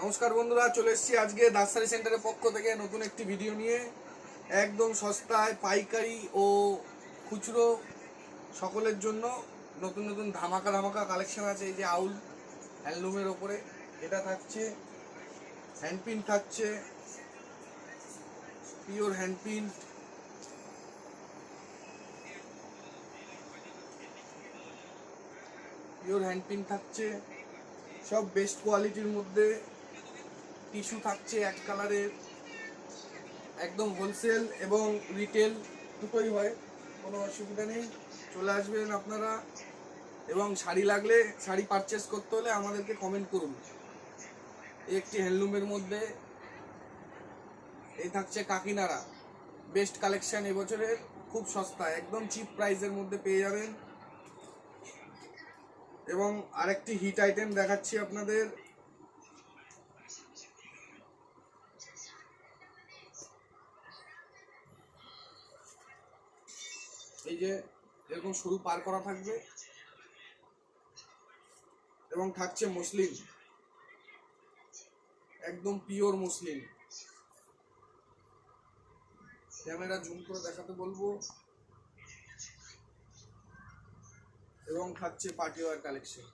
নমস্কার বন্ধুরা, চলে এসেছি আজকে দাসারি সেন্টারের পক্ষ থেকে নতুন একটি ভিডিও নিয়ে। একদম সস্তায় পাইকারি ও খুচরো সকলের জন্য নতুন নতুন ধামাকা ধামাকা কালেকশন আছে। এই যে আউল হ্যান্ডলুমের ওপরে এটা থাকছে, হ্যান্ডপিন থাকছে, পিওর হ্যান্ডপিন, থাকছে সব বেস্ট কোয়ালিটির মধ্যে। টিস্যু থাকছে এক কালারের, একদম হোলসেল এবং রিটেল দুটোই হয়, কোনো অসুবিধা নেই। চলে আসবেন আপনারা, এবং শাড়ি লাগলে, শাড়ি পারচেস করতে হলে আমাদেরকে কমেন্ট করুন। একটি হ্যান্ডলুমের মধ্যে এই থাকছে কাকিনাড়া, বেস্ট কালেকশন এবছরের, খুব সস্তা, একদম চিপ প্রাইসের মধ্যে পেয়ে যাবেন। এবং আরেকটি হিট আইটেম দেখাচ্ছি আপনাদের, এই যে এরকম সরু পার করা থাকবে এবং থাকছে মসলিন, একদম পিওর মসলিন। ক্যামেরা জুম করে দেখাতে বলবো। এবং থাকছে পার্টি ওয়্যার কালেকশন।